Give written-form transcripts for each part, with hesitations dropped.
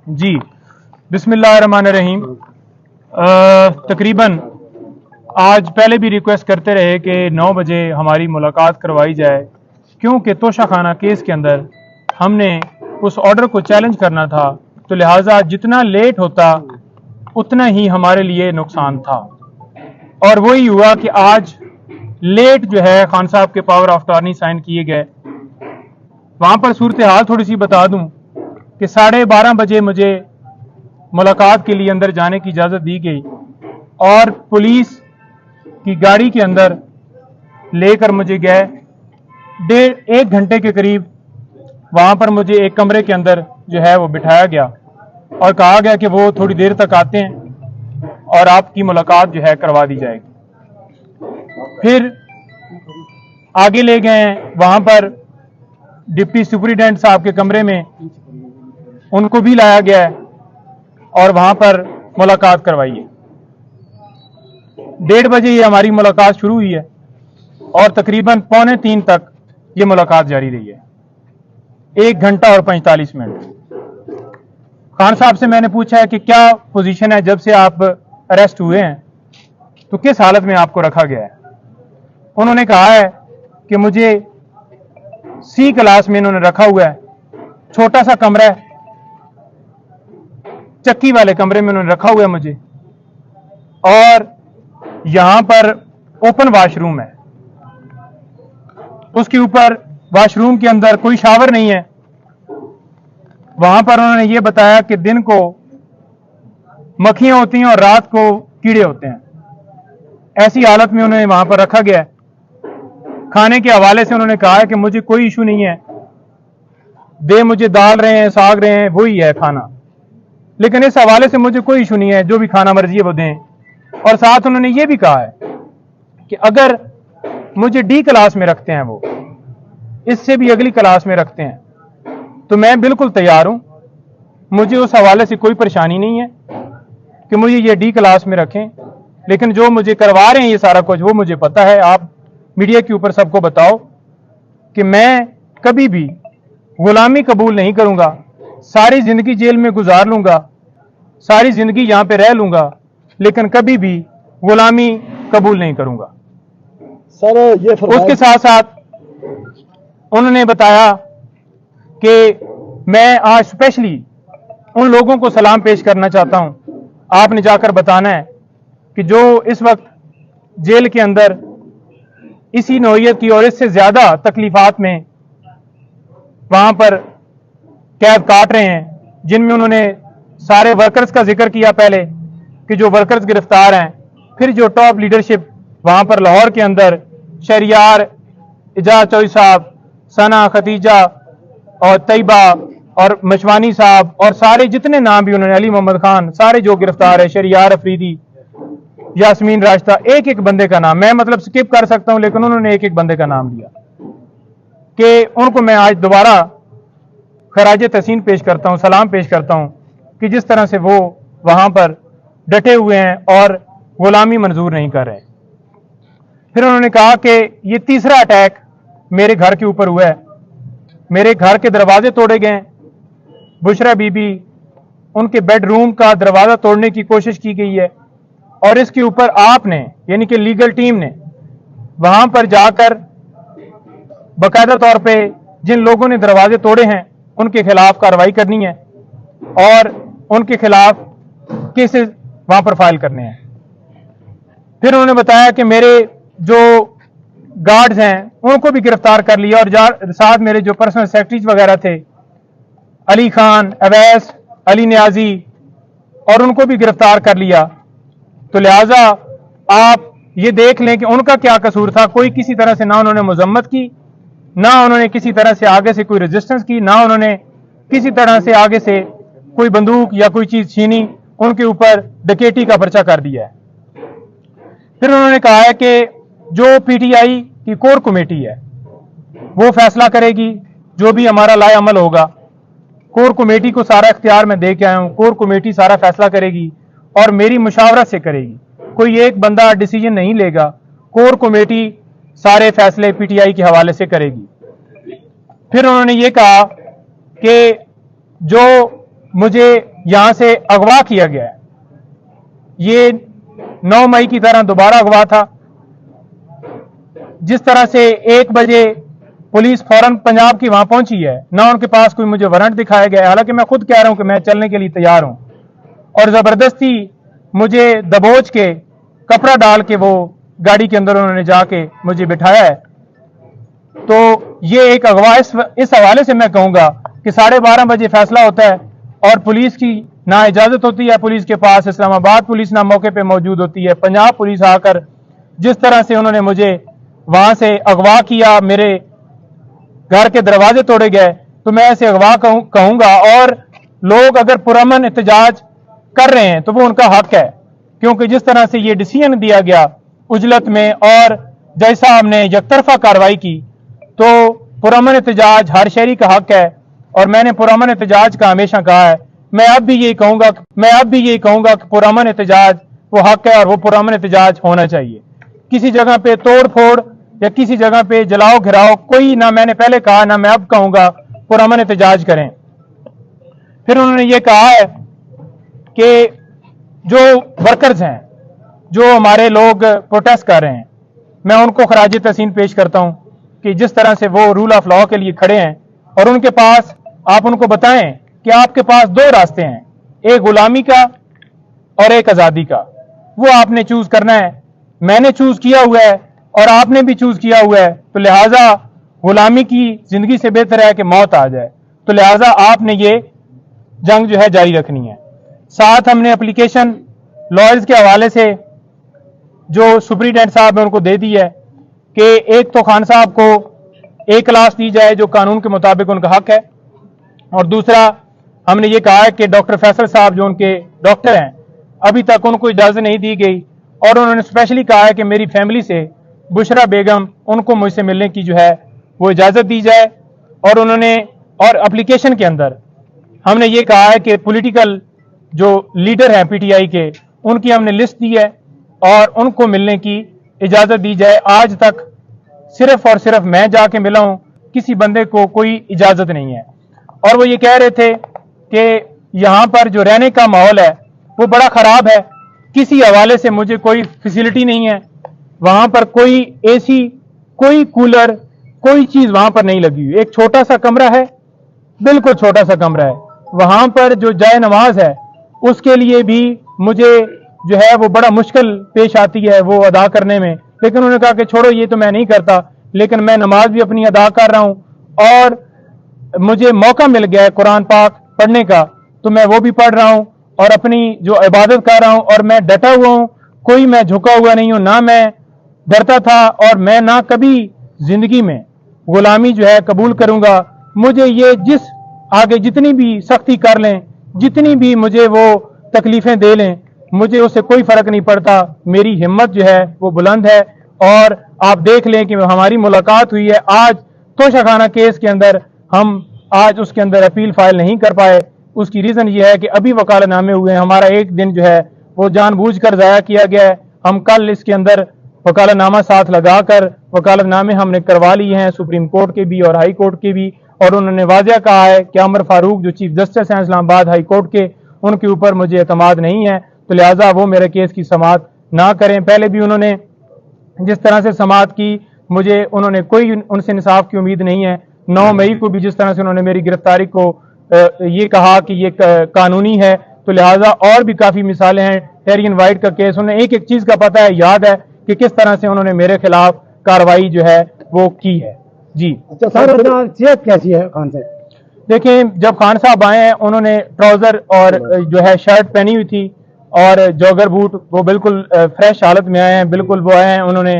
जी, बिस्मिल्लाहिर्रहमानिर्रहीम। तकरीबन आज पहले भी रिक्वेस्ट करते रहे कि 9 बजे हमारी मुलाकात करवाई जाए, क्योंकि तोशाखाना केस के अंदर हमने उस ऑर्डर को चैलेंज करना था, तो लिहाजा जितना लेट होता उतना ही हमारे लिए नुकसान था। और वही हुआ कि आज लेट जो है खान साहब के पावर ऑफ अटॉर्नी साइन किए गए। वहाँ पर सूरत हाल थोड़ी सी बता दूं कि 12:30 बजे मुझे मुलाकात के लिए अंदर जाने की इजाज़त दी गई और पुलिस की गाड़ी के अंदर लेकर मुझे गए। 1.5 घंटे के करीब वहाँ पर मुझे एक कमरे के अंदर जो है वो बिठाया गया और कहा गया कि वो थोड़ी देर तक आते हैं और आपकी मुलाकात जो है करवा दी जाएगी। फिर आगे ले गए, वहाँ पर डिप्टी सुपरिटेंडेंट साहब के कमरे में उनको भी लाया गया है और वहां पर मुलाकात करवाई है। 1:30 बजे ये हमारी मुलाकात शुरू हुई है और तकरीबन 2:45 तक ये मुलाकात जारी रही है, 1 घंटा और 45 मिनट। खान साहब से मैंने पूछा है कि क्या पोजीशन है जब से आप अरेस्ट हुए हैं, तो किस हालत में आपको रखा गया है। उन्होंने कहा है कि मुझे सी क्लास में इन्होंने रखा हुआ है, छोटा सा कमरा है, चक्की वाले कमरे में उन्होंने रखा हुआ है मुझे, और यहां पर ओपन वॉशरूम है, उसके ऊपर वॉशरूम के अंदर कोई शावर नहीं है। वहां पर उन्होंने ये बताया कि दिन को मक्खियां होती हैं और रात को कीड़े होते हैं। ऐसी हालत में उन्हें वहां पर रखा गया है। खाने के हवाले से उन्होंने कहा है कि मुझे कोई इशू नहीं है, दे मुझे दाल रहे हैं, साग रहे हैं, वही है खाना, लेकिन इस हवाले से मुझे कोई इशू नहीं है, जो भी खाना मर्जी है वो दें। और साथ उन्होंने ये भी कहा है कि अगर मुझे डी क्लास में रखते हैं, वो इससे भी अगली क्लास में रखते हैं, तो मैं बिल्कुल तैयार हूं, मुझे उस हवाले से कोई परेशानी नहीं है कि मुझे ये डी क्लास में रखें। लेकिन जो मुझे करवा रहे हैं ये सारा कुछ, वो मुझे पता है। आप मीडिया के ऊपर सबको बताओ कि मैं कभी भी गुलामी कबूल नहीं करूंगा, सारी जिंदगी जेल में गुजार लूंगा, सारी जिंदगी यहां पे रह लूंगा, लेकिन कभी भी गुलामी कबूल नहीं करूंगा। सर ये उसके साथ साथ उन्होंने बताया कि मैं आज स्पेशली उन लोगों को सलाम पेश करना चाहता हूं, आपने जाकर बताना है कि जो इस वक्त जेल के अंदर इसी नौइयत की और इससे ज्यादा तकलीफात में वहां पर कैद काट रहे हैं, जिनमें उन्होंने सारे वर्कर्स का जिक्र किया पहले कि जो वर्कर्स गिरफ्तार हैं, फिर जो टॉप लीडरशिप वहां पर लाहौर के अंदर शहरियार, इजाज चौधरी साहब, सना, खतीजा और तैयबा और मशवानी साहब और सारे जितने नाम भी उन्होंने, अली मोहम्मद खान, सारे जो गिरफ्तार है, शहरियार अफरीदी, यास्मीन राशता, एक एक बंदे का नाम मैं मतलब स्किप कर सकता हूं, लेकिन उन्होंने एक एक बंदे का नाम लिया कि उनको मैं आज दोबारा खराज तहसीन पेश करता हूं, सलाम पेश करता हूं कि जिस तरह से वो वहां पर डटे हुए हैं और गुलामी मंजूर नहीं कर रहे। फिर उन्होंने कहा कि ये तीसरा अटैक मेरे घर के ऊपर हुआ है, मेरे घर के दरवाजे तोड़े गए, बुशरा बीबी, उनके बेडरूम का दरवाजा तोड़ने की कोशिश की गई है, और इसके ऊपर आपने यानी कि लीगल टीम ने वहां पर जाकर बाकायदा तौर पे जिन लोगों ने दरवाजे तोड़े हैं उनके खिलाफ कार्रवाई करनी है और उनके खिलाफ केसेस वहां पर फाइल करने हैं। फिर उन्होंने बताया कि मेरे जो गार्ड्स हैं उनको भी गिरफ्तार कर लिया और साथ मेरे जो पर्सनल सेक्रेटरीज वगैरह थे, अली खान, अवैस, अली नियाजी, और उनको भी गिरफ्तार कर लिया। तो लिहाजा आप ये देख लें कि उनका क्या कसूर था। कोई किसी तरह से ना उन्होंने मजम्मत की, ना उन्होंने किसी तरह से आगे से कोई रेजिस्टेंस की, ना उन्होंने किसी तरह से आगे से कोई बंदूक या कोई चीज छीनी, उनके ऊपर डकैती का पर्चा कर दिया है। फिर उन्होंने कहा है कि जो पीटीआई की कोर कमेटी है वो फैसला करेगी, जो भी हमारा लाए अमल होगा, कोर कमेटी को सारा इख्तियार मैं दे के आया हूं, कोर कमेटी सारा फैसला करेगी और मेरी मुशावरत से करेगी, कोई एक बंदा डिसीजन नहीं लेगा, कोर कमेटी सारे फैसले पीटीआई के हवाले से करेगी। फिर उन्होंने ये कहा कि जो मुझे यहां से अगवा किया गया है। ये 9 मई की तरह दोबारा अगवा था। जिस तरह से 1 बजे पुलिस फौरन पंजाब की वहां पहुंची है, ना उनके पास कोई मुझे वारंट दिखाया गया है, हालांकि मैं खुद कह रहा हूं कि मैं चलने के लिए तैयार हूं, और जबरदस्ती मुझे दबोच के कपड़ा डाल के वो गाड़ी के अंदर उन्होंने जाके मुझे बिठाया है। तो ये एक अगवा इस हवाले से मैं कहूंगा कि 12:30 बजे फैसला होता है और पुलिस की ना इजाजत होती है, पुलिस के पास इस्लामाबाद पुलिस ना मौके पे मौजूद होती है, पंजाब पुलिस आकर जिस तरह से उन्होंने मुझे वहां से अगवा किया, मेरे घर के दरवाजे तोड़े गए, तो मैं ऐसे अगवा कहूंगा। और लोग अगर पुरअमन एहतजाज कर रहे हैं तो वो उनका हक है, क्योंकि जिस तरह से ये डिसीजन दिया गया उजलत में और जज साहब ने यकतरफा कार्रवाई की, तो पुरअमन एहतजाज हर शहरी का हक है। और मैंने पुरअमन एहतजाज का हमेशा कहा है, मैं अब भी यही कहूंगा कि पुरअमन एहतजाज वो हक है और वो पुरअमन एहतजाज होना चाहिए। किसी जगह पे तोड़ फोड़ या किसी जगह पे जलाओ घिराओ कोई ना, मैंने पहले कहा ना मैं अब कहूंगा, पुरअमन एहतजाज करें। फिर उन्होंने ये कहा है कि जो वर्कर्स हैं, जो हमारे लोग प्रोटेस्ट कर रहे हैं, मैं उनको खराज तहसीन पेश करता हूं कि जिस तरह से वो रूल ऑफ लॉ के लिए खड़े हैं, और उनके पास आप उनको बताएं कि आपके पास 2 रास्ते हैं, एक गुलामी का और एक आजादी का। वो आपने चूज करना है। मैंने चूज किया हुआ है और आपने भी चूज किया हुआ है, तो लिहाजा गुलामी की जिंदगी से बेहतर है कि मौत आ जाए, तो लिहाजा आपने ये जंग जो है जारी रखनी है। साथ हमने एप्लीकेशन लॉयर्स के हवाले से जो सुप्रीटेंडेंट साहब ने उनको दे दी है कि एक तो खान साहब को एक क्लास दी जाए जो कानून के मुताबिक उनका हक है, और दूसरा हमने ये कहा है कि डॉक्टर फैसल साहब जो उनके डॉक्टर हैं, अभी तक उनको इजाजत नहीं दी गई, और उन्होंने स्पेशली कहा है कि मेरी फैमिली से बुशरा बेगम उनको मुझसे मिलने की जो है वो इजाजत दी जाए। और उन्होंने और एप्लीकेशन के अंदर हमने ये कहा है कि पॉलिटिकल जो लीडर हैं पीटीआई के, उनकी हमने लिस्ट दी है और उनको मिलने की इजाजत दी जाए। आज तक सिर्फ और सिर्फ मैं जाके मिला हूं, किसी बंदे को कोई इजाजत नहीं है। और वो ये कह रहे थे कि यहां पर जो रहने का माहौल है वो बड़ा खराब है, किसी हवाले से मुझे कोई फैसिलिटी नहीं है, वहां पर कोई एसी, कोई कूलर, कोई चीज वहां पर नहीं लगी हुई। एक छोटा सा कमरा है, बिल्कुल छोटा सा कमरा है। वहां पर जो जाए नमाज है उसके लिए भी मुझे जो है वो बड़ा मुश्किल पेश आती है वो अदा करने में, लेकिन उन्होंने कहा कि छोड़ो ये तो मैं नहीं करता, लेकिन मैं नमाज भी अपनी अदा कर रहा हूं और मुझे मौका मिल गया है कुरान पाक पढ़ने का, तो मैं वो भी पढ़ रहा हूं और अपनी जो इबादत कर रहा हूं, और मैं डटा हुआ हूं, कोई मैं झुका हुआ नहीं हूं, ना मैं डरता था और मैं ना कभी जिंदगी में गुलामी जो है कबूल करूंगा। मुझे ये जिस आगे जितनी भी सख्ती कर लें, जितनी भी मुझे वो तकलीफें दे लें, मुझे उससे कोई फर्क नहीं पड़ता। मेरी हिम्मत जो है वो बुलंद है। और आप देख लें कि हमारी मुलाकात हुई है आज तोशाखाना केस के अंदर, हम आज उसके अंदर अपील फाइल नहीं कर पाए। उसकी रीजन ये है कि अभी वकालतनामे हुए हैं, हमारा एक दिन जो है वो जानबूझकर ज़ाया किया गया है। हम कल इसके अंदर वकालतनामा साथ लगाकर वकालतनामे हमने करवा लिए हैं, सुप्रीम कोर्ट के भी और हाई कोर्ट के भी, और उन्होंने वाज़ह कहा है कि अमर फारूक जो चीफ जस्टिस हैं इस्लामाबाद हाई कोर्ट के, उनके ऊपर मुझे एतमाद नहीं है, तो लिहाजा वो मेरे केस की समाअत ना करें। पहले भी उन्होंने जिस तरह से समाअत की, मुझे उन्होंने कोई उनसे इंसाफ की उम्मीद नहीं है। 9 मई को भी जिस तरह से उन्होंने मेरी गिरफ्तारी को ये कहा कि ये कानूनी है, तो लिहाजा और भी काफ़ी मिसालें हैं। टेरियन वाइट का केस, उन्हें एक एक चीज़ का पता है, याद है कि किस तरह से उन्होंने मेरे खिलाफ कार्रवाई जो है वो की है। जी अच्छा सर, सेहत कैसी है खान साहब? देखें, जब खान साहब आए हैं उन्होंने ट्राउजर और जो है शर्ट पहनी हुई थी और जॉगर बूट, वो बिल्कुल फ्रेश हालत में आए हैं, बिल्कुल वो आए हैं, उन्होंने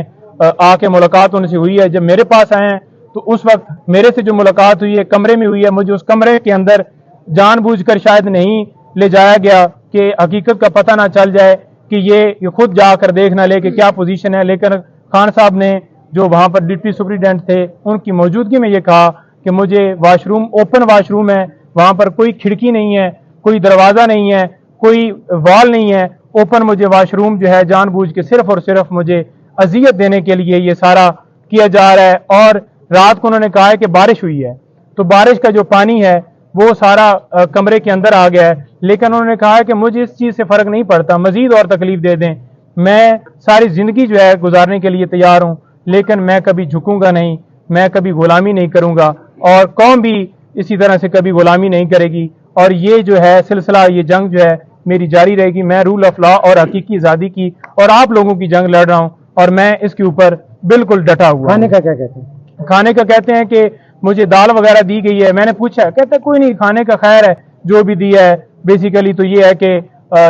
आके मुलाकात उनसे हुई है। जब मेरे पास आए हैं तो उस वक्त मेरे से जो मुलाकात हुई है कमरे में हुई है, मुझे उस कमरे के अंदर जानबूझकर शायद नहीं ले जाया गया कि हकीकत का पता ना चल जाए कि ये खुद जाकर देख ना ले कि क्या पोजीशन है। लेकिन खान साहब ने जो वहां पर डिप्टी सुपरिटेंडेंट थे उनकी मौजूदगी में ये कहा कि मुझे वाशरूम, ओपन वाशरूम है, वहां पर कोई खिड़की नहीं है, कोई दरवाजा नहीं है, कोई वॉल नहीं है, ओपन मुझे वाशरूम जो है जानबूझ के सिर्फ और सिर्फ मुझे अजियत देने के लिए ये सारा किया जा रहा है। और रात को उन्होंने कहा है कि बारिश हुई है, तो बारिश का जो पानी है وہ سارا کمرے کے اندر آ گیا ہے، لیکن انہوں نے کہا ہے کہ مجھے اس چیز سے فرق نہیں پڑتا، مزید اور تکلیف دے دیں، میں ساری زندگی جو ہے گزارنے کے لیے تیار ہوں، لیکن میں کبھی جھکوں گا نہیں، میں کبھی غلامی نہیں کروں گا، اور قوم بھی اسی طرح سے کبھی غلامی نہیں کرے گی، اور یہ جو ہے سلسلہ، یہ جنگ جو ہے میری جاری رہے گی۔ میں رول آف لا اور حقیقی آزادی کی اور آپ لوگوں کی جنگ لڑ رہا ہوں، اور میں اس کے اوپر بالکل ڈٹا ہوا ہوں۔ کھانے کا کیا کہتے ہیں؟ کھانے کا کہتے ہیں کہ مجھے دال وغیرہ دی گئی ہے، میں نے پوچھا، کہتے ہیں کوئی نہیں، کھانے کا خیر ہے، جو بھی دیا ہے بیسیکلی تو یہ ہے کہ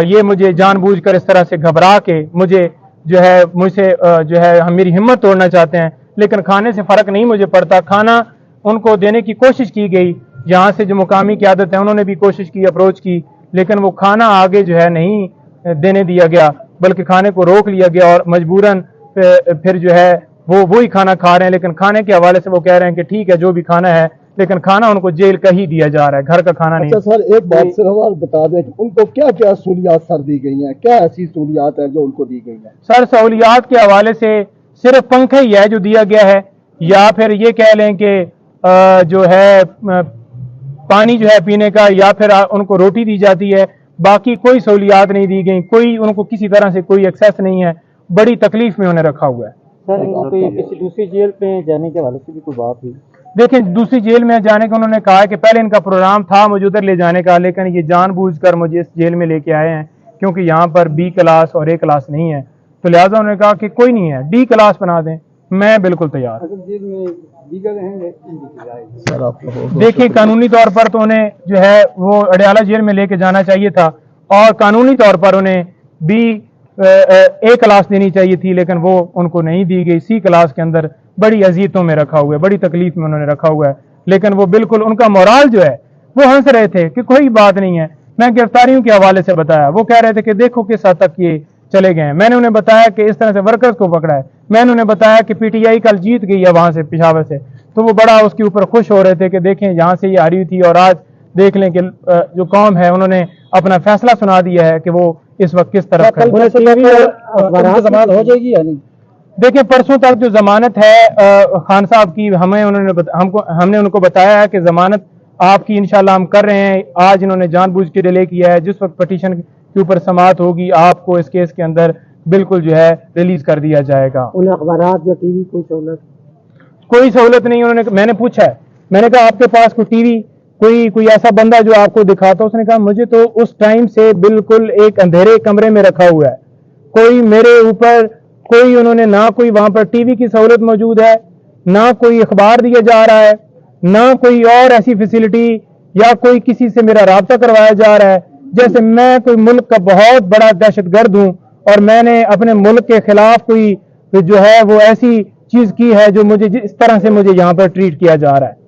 یہ مجھے جان بوجھ کر اس طرح سے گھبرا کے مجھے جو ہے مجھ سے جو ہے ہم میری ہمت توڑنا چاہتے ہیں، لیکن کھانے سے فرق نہیں مجھے پڑتا۔ کھانا ان کو دینے کی کوشش کی گئی، یہاں سے جو مقامی قیادت ہے انہوں نے بھی کوشش کی، اپروچ کی، لیکن وہ کھانا آگے جو ہے نہیں دینے دیا گیا، بلکہ کھانے کو روک لیا گیا، اور مجبوراً پھر جو ہے وہ وہی کھانا کھا رہے ہیں، لیکن کھانے کے حوالے سے وہ کہہ رہے ہیں کہ ٹھیک ہے جو بھی کھانا ہے، لیکن کھانا ان کو جیل کا ہی دیا جا رہا ہے، گھر کا کھانا نہیں۔ اچھا سر، ایک بات صرف آپ بتا دیں کہ ان کو کیا کیا سہولیات سر دی گئی ہیں، کیا ایسی سہولیات ہیں جو ان کو دی گئی ہیں؟ سر سہولیات کے حوالے سے صرف پنکھا ہی ہے جو دیا گیا ہے، یا پھر یہ کہہ لیں کہ جو ہے پانی جو ہے پینے کا، یا پھر ان کو روٹی دی جاتی ہے، باقی کوئی سہولیات نہیں دی گئی، کوئی ان کو کسی طرح سے کوئی ایکسیس نہیں ہے، بڑی تکلیف میں انہیں رکھا ہوا ہے۔ سر ان کو کسی دوسری جیل پہ جانے کے حوالے سے بھی کوئی بات ہوئی؟ دیکھیں دوسری جیل میں جانے کا انہوں نے کہا ہے کہ پہلے ان کا پروگرام تھا مجھے ادھر لے جانے کا، لیکن یہ جان بوجھ کر مجھے اس جیل میں لے کے آئے ہیں، کیونکہ یہاں پر بی کلاس اور اے کلاس نہیں ہے، تو لہٰذا انہوں نے کہا کہ کوئی نہیں ہے، ڈی کلاس بنا دیں، میں بالکل تیار ہوں۔ جیل میں دیگر رہیں گے سر آپ کو دیکھیں قانونی طور پر تو انہیں جو ہے وہ اڈیالہ جیل میں لے کے جانا چاہیے تھا، اور قانونی طور پر انہیں بی اے کلاس دینی چاہیے تھی، لیکن وہ ان کو نہیں دی گئی، سی کلاس کے اندر بڑی اذیتوں میں رکھا ہوا ہے، بڑی تکلیف میں انہوں نے رکھا ہوا ہے، لیکن وہ بالکل ان کا مورال جو ہے وہ ہنس رہے تھے کہ کوئی بات نہیں ہے۔ میں گرفتاریوں کے حوالے سے بتایا، وہ کہہ رہے تھے کہ دیکھو کس حد تک یہ چلے گئے ہیں، میں نے انہیں بتایا کہ اس طرح سے ورکرز کو پکڑا ہے، میں نے انہیں بتایا کہ پی ٹی آئی کل جیت گئی ہے وہاں سے پشاور سے، تو وہ بڑا اس کے اوپر خوش ہو رہے تھے کہ دیکھیں یہاں سے یہ ہاری ہوئی تھی، اور آج دیکھ لیں کہ جو قوم ہے انہوں نے اپنا فیصلہ سنا دیا ہے کہ وہ اس وقت کس طرف کھڑے ہیں۔ ضمانت ہو جائے گی یا نہیں؟ دیکھیں پرسوں تک جو ضمانت ہے خان صاحب کی، ہم نے ان کو بتایا ہے کہ ضمانت آپ کی انشاءاللہ ہم کر رہے ہیں، آج انہوں نے جان بوجھ کے ڈیلے کیا ہے، جس وقت پٹیشن کے اوپر سماعت ہوگی آپ کو اس کیس کے اندر بالکل جو ہے ریلیز کر دیا جائے گا۔ ان اخبارات یا ٹی وی کوئی سہولت نہیں، انہوں نے میں نے پوچھا ہے، میں نے کہا آپ کے پاس کوئی ٹی وی کوئی ایسا بندہ جو آپ کو دکھاتا، اس نے کہا مجھے تو اس ٹائم سے بالکل ایک اندھیرے کمرے میں رکھا ہوا ہے، کوئی میرے اوپر کوئی انہوں نے نہ کوئی وہاں پر ٹی وی کی سہولت موجود ہے، نہ کوئی اخبار دیا جا رہا ہے، نہ کوئی اور ایسی فیسلٹی، یا کوئی کسی سے میرا رابطہ کروایا جا رہا ہے جیسے میں کوئی ملک کا بہت بڑا دہشت گرد ہوں اور میں نے اپنے ملک کے خلاف کوئی جو ہے وہ ایسی چیز کی ہے جو مجھے اس طرح سے مجھے یہاں پر ٹریٹ کیا جا رہا ہے۔